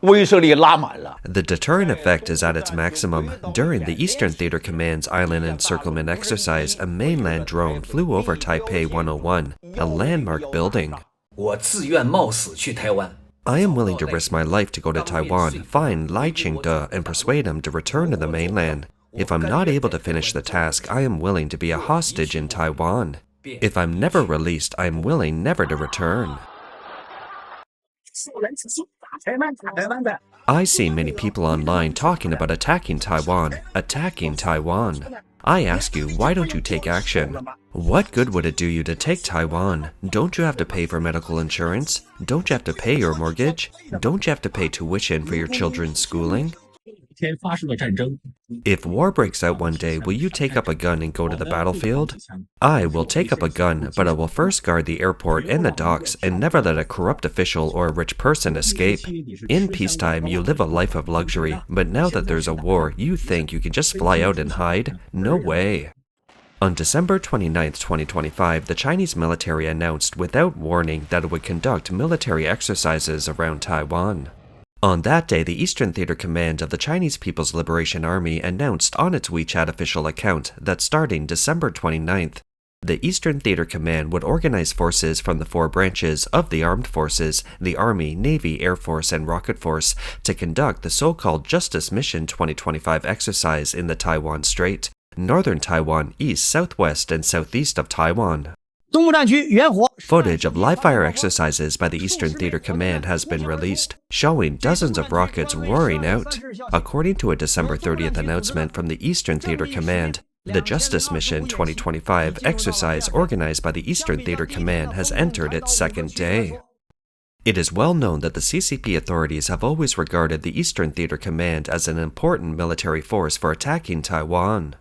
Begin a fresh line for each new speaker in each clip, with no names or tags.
The deterrent effect is at its maximum. During the Eastern Theater Command's Island Encirclement exercise, a mainland drone flew over Taipei 101, a landmark building. I am willing to risk my life to go to Taiwan, find Lai Ching-de, and persuade him to return to the mainland. If I'm not able to finish the task, I am willing to be a hostage in Taiwan. If I'm never released, I am willing never to return. I see many people online talking about attacking Taiwan. I ask you, why don't you take action? What good would it do you to take Taiwan? Don't you have to pay for medical insurance? Don't you have to pay your mortgage? Don't you have to pay tuition for your children's schooling? If war breaks out one day, will you take up a gun and go to the battlefield? I will take up a gun, but I will first guard the airport and the docks and never let a corrupt official or a rich person escape. In peacetime, you live a life of luxury, but now that there's a war, you think you can just fly out and hide? No way. On December 29, 2025, the Chinese military announced without warning that it would conduct military exercises around Taiwan. On that day, the Eastern Theater Command of the Chinese People's Liberation Army announced on its WeChat official account that starting December 29th, the Eastern Theater Command would organize forces from the four branches of the armed forces, the Army, Navy, Air Force, and Rocket Force, to conduct the so-called Justice Mission 2025 exercise in the Taiwan Strait, northern Taiwan, east, southwest, and southeast of Taiwan. Footage of live-fire exercises by the Eastern Theater Command has been released, showing dozens of rockets roaring out. According to a December 30th announcement from the Eastern Theater Command, the Justice Mission 2025 exercise organized by the Eastern Theater Command has entered its second day. It is well known that the CCP authorities have always regarded the Eastern Theater Command as an important military force for attacking Taiwan.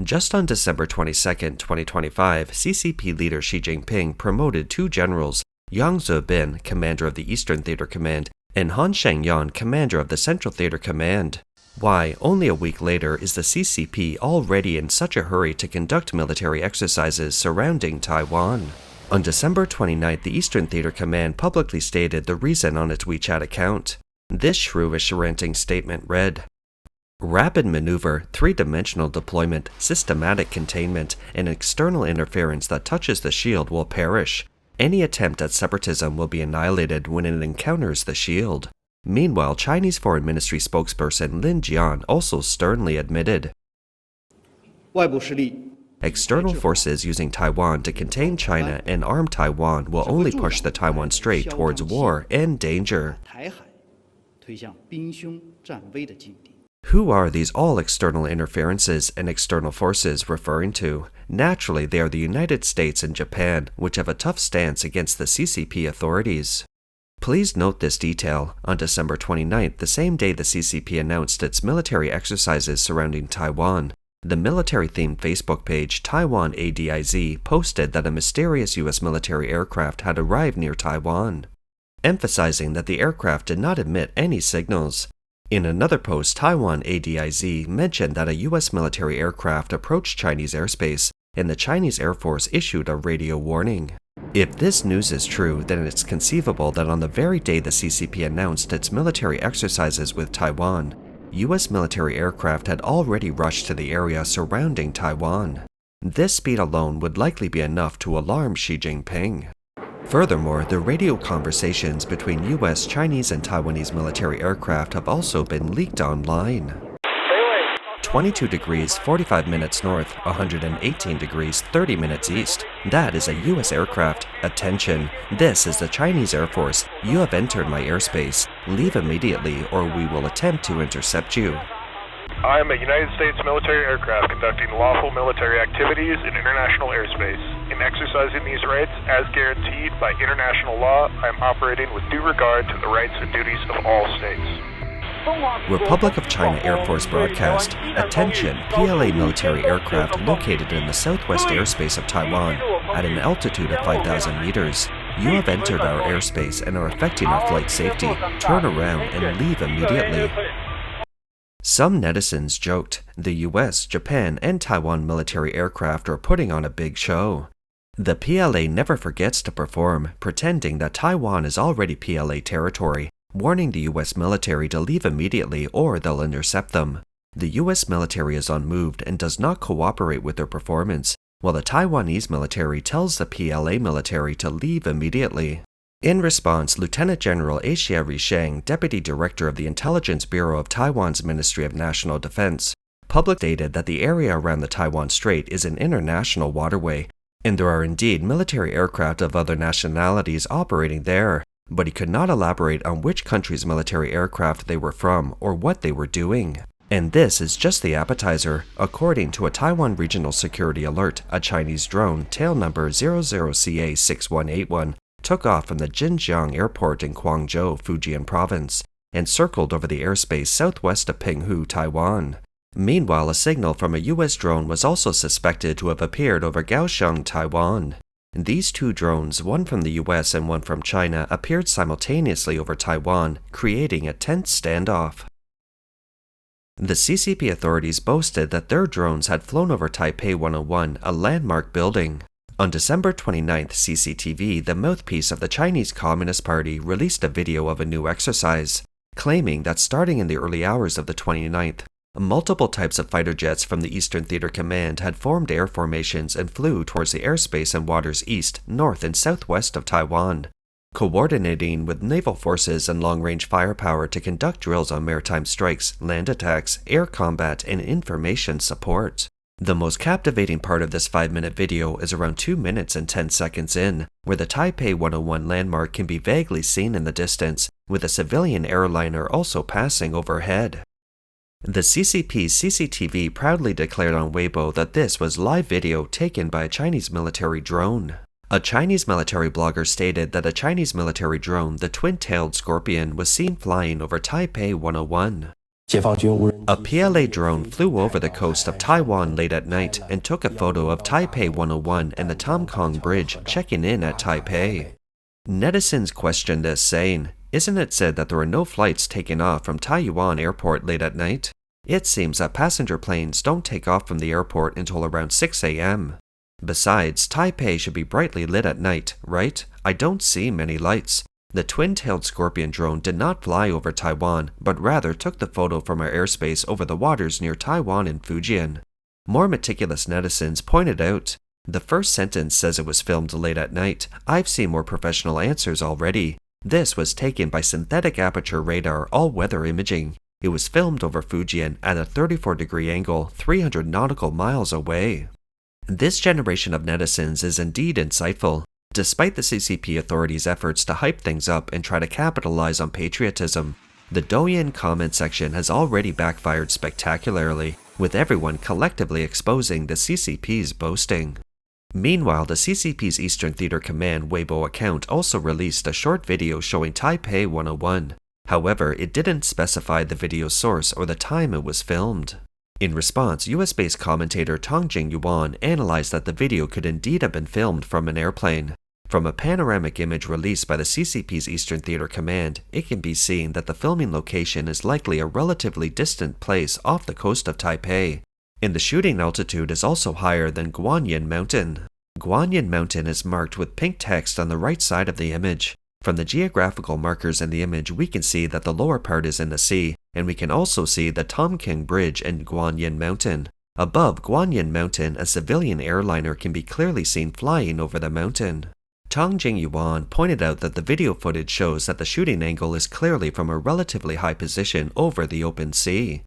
Just on December 22, 2025, CCP leader Xi Jinping promoted two generals, Yang Zebin, commander of the Eastern Theater Command, and Han Shengyan, commander of the Central Theater Command. Why, only a week later, is the CCP already in such a hurry to conduct military exercises surrounding Taiwan? On December 29th, the Eastern Theater Command publicly stated the reason on its WeChat account. This shrewish ranting statement read, "Rapid maneuver, three-dimensional deployment, systematic containment, and external interference that touches the shield will perish. Any attempt at separatism will be annihilated when it encounters the shield." Meanwhile, Chinese Foreign Ministry spokesperson Lin Jian also sternly admitted, "External forces using Taiwan to contain China and arm Taiwan will only push the Taiwan Strait towards war and danger." Who are these all external interferences and external forces referring to? Naturally, they are the United States and Japan, which have a tough stance against the CCP authorities. Please note this detail. On December 29th, the same day the CCP announced its military exercises surrounding Taiwan, the military-themed Facebook page Taiwan ADIZ posted that a mysterious U.S. military aircraft had arrived near Taiwan, emphasizing that the aircraft did not emit any signals. In another post, Taiwan ADIZ mentioned that a U.S. military aircraft approached Chinese airspace, and the Chinese Air Force issued a radio warning. If this news is true, then it's conceivable that on the very day the CCP announced its military exercises with Taiwan, U.S. military aircraft had already rushed to the area surrounding Taiwan. This speed alone would likely be enough to alarm Xi Jinping. Furthermore, the radio conversations between U.S., Chinese, and Taiwanese military aircraft have also been leaked online. 22 degrees 45 minutes north, 118 degrees 30 minutes east. That is a U.S. aircraft. Attention, this is the Chinese Air Force. You have entered my airspace. Leave immediately or we will attempt to intercept you.
I am a United States military aircraft conducting lawful military activities in international airspace. In exercising these rights, as guaranteed by international law, I am operating with due regard to the rights and duties of all states.
Republic of China Air Force broadcast. Attention, PLA military aircraft located in the southwest airspace of Taiwan at an altitude of 5,000 meters. You have entered our airspace and are affecting our flight safety. Turn around and leave immediately. Some netizens joked, the US, Japan, and Taiwan military aircraft are putting on a big show. The PLA never forgets to perform, pretending that Taiwan is already PLA territory, warning the US military to leave immediately or they'll intercept them. The US military is unmoved and does not cooperate with their performance, while the Taiwanese military tells the PLA military to leave immediately. In response, Lieutenant General Asia Risheng, Deputy Director of the Intelligence Bureau of Taiwan's Ministry of National Defense, publicly stated that the area around the Taiwan Strait is an international waterway, and there are indeed military aircraft of other nationalities operating there, but he could not elaborate on which country's military aircraft they were from or what they were doing. And this is just the appetizer. According to a Taiwan Regional Security Alert, a Chinese drone, tail number 00CA6181, took off from the Jinjiang Airport in Guangzhou, Fujian Province, and circled over the airspace southwest of Pinghu, Taiwan. Meanwhile, a signal from a US drone was also suspected to have appeared over Kaohsiung, Taiwan. These two drones, one from the US and one from China, appeared simultaneously over Taiwan, creating a tense standoff. The CCP authorities boasted that their drones had flown over Taipei 101, a landmark building. On December 29th, CCTV, the mouthpiece of the Chinese Communist Party, released a video of a new exercise, claiming that starting in the early hours of the 29th, multiple types of fighter jets from the Eastern Theater Command had formed air formations and flew towards the airspace and waters east, north, and southwest of Taiwan, coordinating with naval forces and long-range firepower to conduct drills on maritime strikes, land attacks, air combat, and information support. The most captivating part of this 5-minute video is around 2 minutes and 10 seconds in, where the Taipei 101 landmark can be vaguely seen in the distance, with a civilian airliner also passing overhead. The CCP's CCTV proudly declared on Weibo that this was live video taken by a Chinese military drone. A Chinese military blogger stated that a Chinese military drone, the twin-tailed Scorpion, was seen flying over Taipei 101. A PLA drone flew over the coast of Taiwan late at night and took a photo of Taipei 101 and the Tamkong Bridge checking in at Taipei. Netizens questioned this, saying, "Isn't it said that there are no flights taking off from Taiyuan Airport late at night? It seems that passenger planes don't take off from the airport until around 6 a.m. Besides, Taipei should be brightly lit at night, right? I don't see many lights." The twin-tailed Scorpion drone did not fly over Taiwan, but rather took the photo from our airspace over the waters near Taiwan and Fujian. More meticulous netizens pointed out, "The first sentence says it was filmed late at night. I've seen more professional answers already. This was taken by synthetic aperture radar all-weather imaging. It was filmed over Fujian at a 34-degree angle, 300 nautical miles away." This generation of netizens is indeed insightful. Despite the CCP authorities' efforts to hype things up and try to capitalize on patriotism, the Douyin comment section has already backfired spectacularly, with everyone collectively exposing the CCP's boasting. Meanwhile, the CCP's Eastern Theater Command Weibo account also released a short video showing Taipei 101. However, it didn't specify the video's source or the time it was filmed. In response, US-based commentator Tongjing Yuan analyzed that the video could indeed have been filmed from an airplane. From a panoramic image released by the CCP's Eastern Theater Command, it can be seen that the filming location is likely a relatively distant place off the coast of Taipei, and the shooting altitude is also higher than Guanyin Mountain. Guanyin Mountain is marked with pink text on the right side of the image. From the geographical markers in the image, we can see that the lower part is in the sea, and we can also see the Tamkong Bridge and Guanyin Mountain. Above Guanyin Mountain, a civilian airliner can be clearly seen flying over the mountain. Tongjing Yuan pointed out that the video footage shows that the shooting angle is clearly from a relatively high position over the open sea.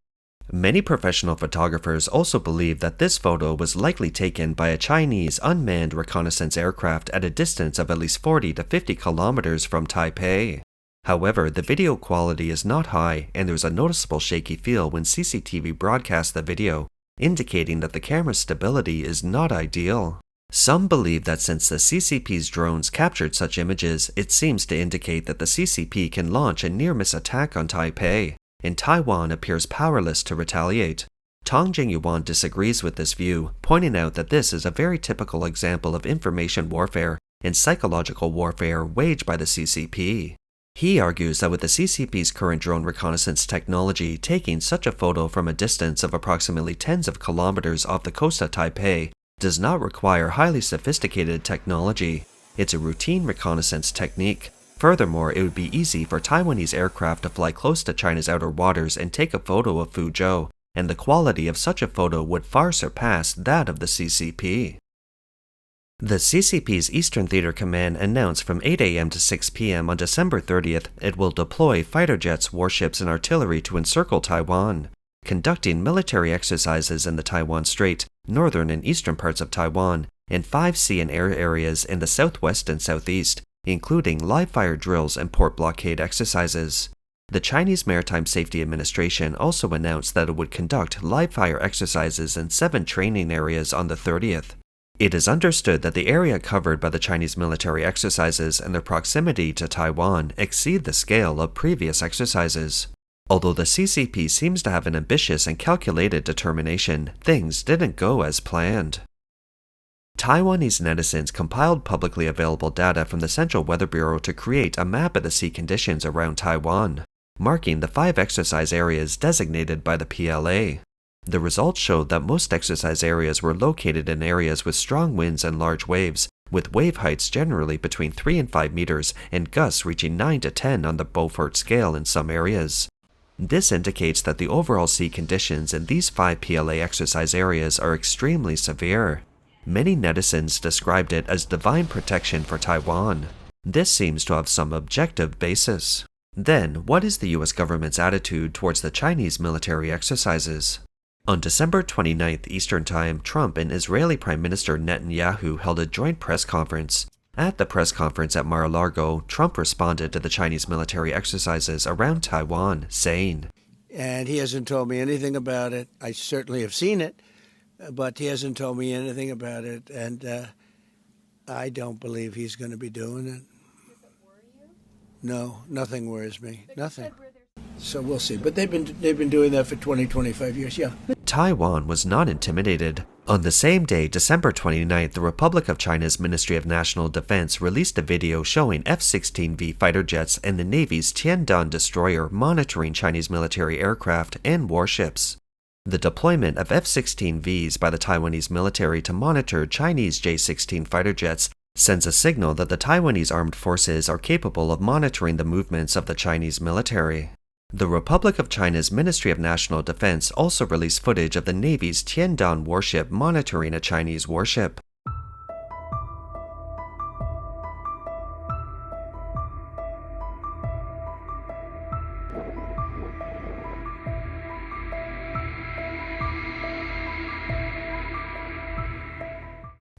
Many professional photographers also believe that this photo was likely taken by a Chinese unmanned reconnaissance aircraft at a distance of at least 40 to 50 kilometers from Taipei. However, the video quality is not high, and there's a noticeable shaky feel when CCTV broadcasts the video, indicating that the camera's stability is not ideal. Some believe that since the CCP's drones captured such images, it seems to indicate that the CCP can launch a near-miss attack on Taipei, and Taiwan appears powerless to retaliate. Tongjing Yuan disagrees with this view, pointing out that this is a very typical example of information warfare and psychological warfare waged by the CCP. He argues that with the CCP's current drone reconnaissance technology, taking such a photo from a distance of approximately tens of kilometers off the coast of Taipei does not require highly sophisticated technology. It's a routine reconnaissance technique. Furthermore, it would be easy for Taiwanese aircraft to fly close to China's outer waters and take a photo of Fuzhou, and the quality of such a photo would far surpass that of the CCP. The CCP's Eastern Theater Command announced from 8 a.m. to 6 p.m. on December 30th it will deploy fighter jets, warships, and artillery to encircle Taiwan, conducting military exercises in the Taiwan Strait, northern and eastern parts of Taiwan, and 5 sea and air areas in the southwest and southeast, including live-fire drills and port blockade exercises. The Chinese Maritime Safety Administration also announced that it would conduct live-fire exercises in 7 training areas on the 30th. It is understood that the area covered by the Chinese military exercises and their proximity to Taiwan exceed the scale of previous exercises. Although the CCP seems to have an ambitious and calculated determination, things didn't go as planned. Taiwanese netizens compiled publicly available data from the Central Weather Bureau to create a map of the sea conditions around Taiwan, marking the 5 exercise areas designated by the PLA. The results showed that most exercise areas were located in areas with strong winds and large waves, with wave heights generally between 3 and 5 meters and gusts reaching 9 to 10 on the Beaufort scale in some areas. This indicates that the overall sea conditions in these 5 PLA exercise areas are extremely severe. Many netizens described it as divine protection for Taiwan. This seems to have some objective basis. Then, what is the US government's attitude towards the Chinese military exercises? On December 29th Eastern Time, Trump and Israeli Prime Minister Netanyahu held a joint press conference. At the press conference at Mar-a-Lago, Trump responded to the Chinese military exercises around Taiwan, saying,
"And he hasn't told me anything about it. I certainly have seen it, but he hasn't told me anything about it, and I don't believe he's going to be doing it."
Does it worry you?
No, nothing worries me.
But
Nothing.
you said where there's
So we'll see. But they've been doing that for 20, 25 years, yeah.
Taiwan was not intimidated. On the same day, December 29th, the Republic of China's Ministry of National Defense released a video showing F-16V fighter jets and the Navy's Tiandong destroyer monitoring Chinese military aircraft and warships. The deployment of F-16Vs by the Taiwanese military to monitor Chinese J-16 fighter jets sends a signal that the Taiwanese armed forces are capable of monitoring the movements of the Chinese military. The Republic of China's Ministry of National Defense also released footage of the Navy's Tiandong warship monitoring a Chinese warship.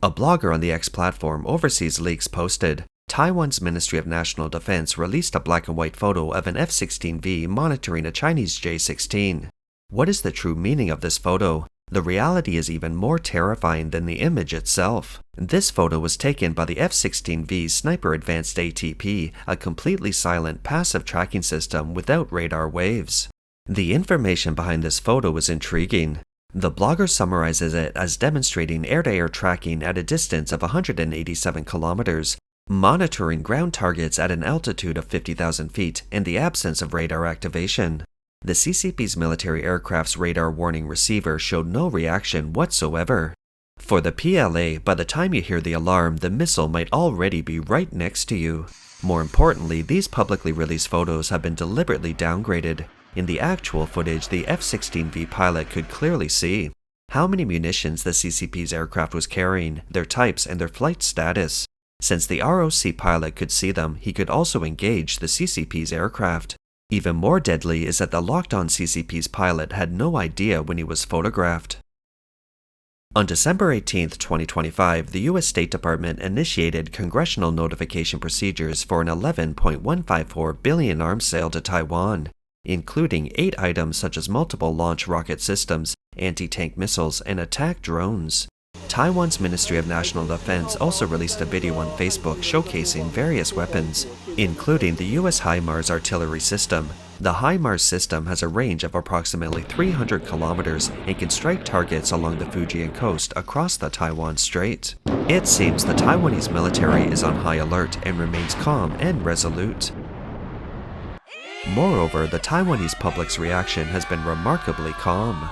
A blogger on the X platform Overseas Leaks posted, Taiwan's Ministry of National Defense released a black and white photo of an F-16V monitoring a Chinese J-16. What is the true meaning of this photo? The reality is even more terrifying than the image itself. This photo was taken by the F-16V's Sniper Advanced ATP, a completely silent passive tracking system without radar waves. The information behind this photo is intriguing. The blogger summarizes it as demonstrating air-to-air tracking at a distance of 187 kilometers, monitoring ground targets at an altitude of 50,000 feet in the absence of radar activation. The CCP's military aircraft's radar warning receiver showed no reaction whatsoever. For the PLA, by the time you hear the alarm, the missile might already be right next to you. More importantly, these publicly released photos have been deliberately downgraded. In the actual footage, the F-16V pilot could clearly see how many munitions the CCP's aircraft was carrying, their types, and their flight status. Since the ROC pilot could see them, he could also engage the CCP's aircraft. Even more deadly is that the locked-on CCP's pilot had no idea when he was photographed. On December 18, 2025, the U.S. State Department initiated congressional notification procedures for an $11.154 billion arms sale to Taiwan, including 8 items such as multiple launch rocket systems, anti-tank missiles, and attack drones. Taiwan's Ministry of National Defense also released a video on Facebook showcasing various weapons, including the US HIMARS artillery system. The HIMARS system has a range of approximately 300 kilometers and can strike targets along the Fujian coast across the Taiwan Strait. It seems the Taiwanese military is on high alert and remains calm and resolute. Moreover, the Taiwanese public's reaction has been remarkably calm.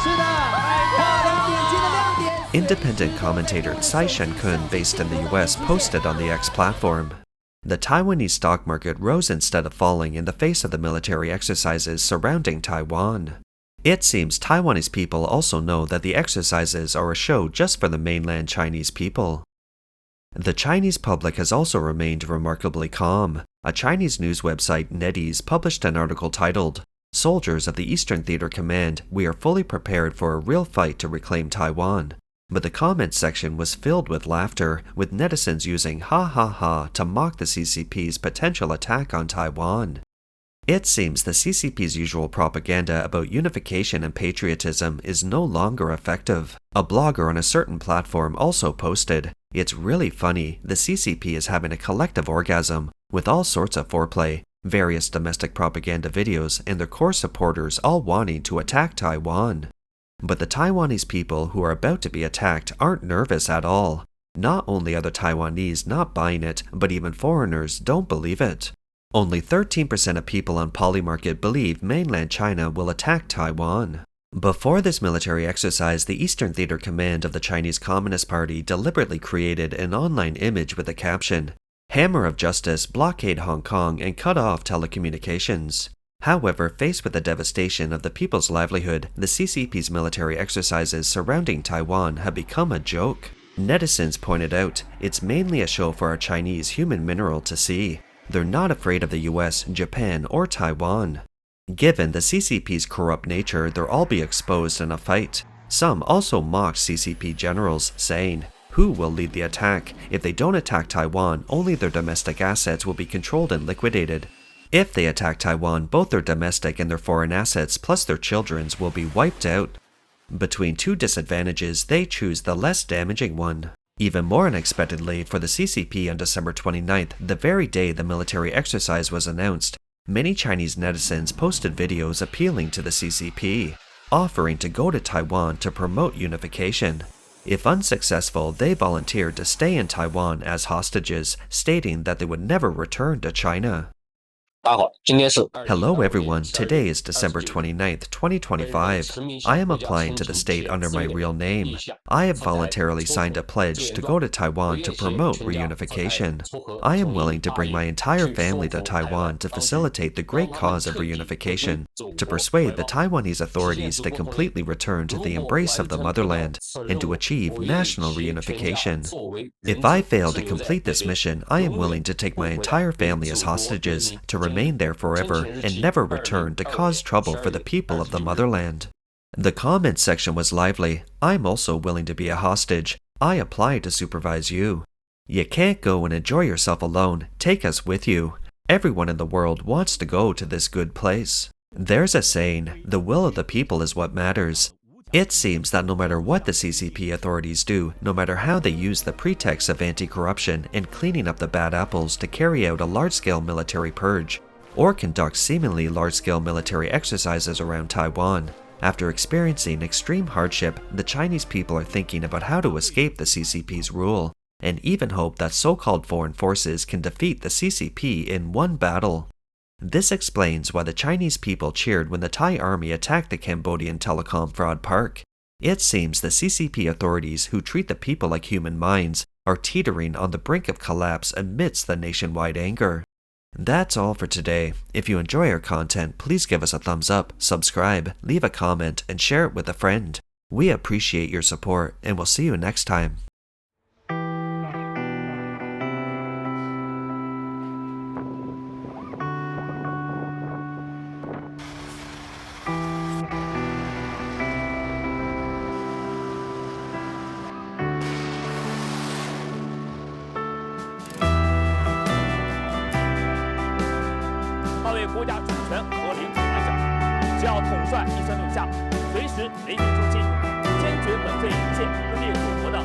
是的，漂亮点睛的亮点。
Independent commentator Tsai Shen-kun, based in the US, posted on the X platform. The Taiwanese stock market rose instead of falling in the face of the military exercises surrounding Taiwan. It seems Taiwanese people also know that the exercises are a show just for the mainland Chinese people. The Chinese public has also remained remarkably calm. A Chinese news website, NetEase, published an article titled, "Soldiers of the Eastern Theater Command, we are fully prepared for a real fight to reclaim Taiwan." But the comments section was filled with laughter, with netizens using "ha ha ha" to mock the CCP's potential attack on Taiwan. It seems the CCP's usual propaganda about unification and patriotism is no longer effective. A blogger on a certain platform also posted, "It's really funny, the CCP is having a collective orgasm, with all sorts of foreplay, various domestic propaganda videos, and their core supporters all wanting to attack Taiwan." But the Taiwanese people who are about to be attacked aren't nervous at all. Not only are the Taiwanese not buying it, but even foreigners don't believe it. Only 13% of people on Polymarket believe mainland China will attack Taiwan. Before this military exercise, the Eastern Theater Command of the Chinese Communist Party deliberately created an online image with the caption, "Hammer of Justice, blockade Hong Kong and cut off telecommunications." However, faced with the devastation of the people's livelihood, the CCP's military exercises surrounding Taiwan have become a joke. Netizens pointed out, it's mainly a show for our Chinese human mineral to see. They're not afraid of the US, Japan, or Taiwan. Given the CCP's corrupt nature, they'll all be exposed in a fight. Some also mocked CCP generals, saying, "Who will lead the attack? If they don't attack Taiwan, only their domestic assets will be controlled and liquidated. If they attack Taiwan, both their domestic and their foreign assets, plus their children's, will be wiped out." Between two disadvantages, they choose the less damaging one. Even more unexpectedly, for the CCP on December 29th, the very day the military exercise was announced, many Chinese netizens posted videos appealing to the CCP, offering to go to Taiwan to promote unification. If unsuccessful, they volunteered to stay in Taiwan as hostages, stating that they would never return to China. Hello everyone, today is December 29th, 2025. I am applying to the state under my real name. I have voluntarily signed a pledge to go to Taiwan to promote reunification. I am willing to bring my entire family to Taiwan to facilitate the great cause of reunification, to persuade the Taiwanese authorities to completely return to the embrace of the motherland, and to achieve national reunification. If I fail to complete this mission, I am willing to take my entire family as hostages, to remain there forever and never return to cause trouble for the people of the motherland. The comments section was lively. I'm also willing to be a hostage. I apply to supervise you. You can't go and enjoy yourself alone. Take us with you. Everyone in the world wants to go to this good place. There's a saying, the will of the people is what matters. It seems that no matter what the CCP authorities do, no matter how they use the pretext of anti-corruption and cleaning up the bad apples to carry out a large-scale military purge, or conduct seemingly large-scale military exercises around Taiwan, after experiencing extreme hardship, the Chinese people are thinking about how to escape the CCP's rule, and even hope that so-called foreign forces can defeat the CCP in one battle. This explains why the Chinese people cheered when the Thai army attacked the Cambodian telecom fraud park. It seems the CCP authorities, who treat the people like human minds, are teetering on the brink of collapse amidst the nationwide anger. That's all for today. If you enjoy our content, please give us a thumbs up, subscribe, leave a comment, and share it with a friend. We appreciate your support, and we'll see you next time.
国家主权和领土完整，只要统帅一声令下，随时雷霆出击，坚决粉碎一切分裂祖国的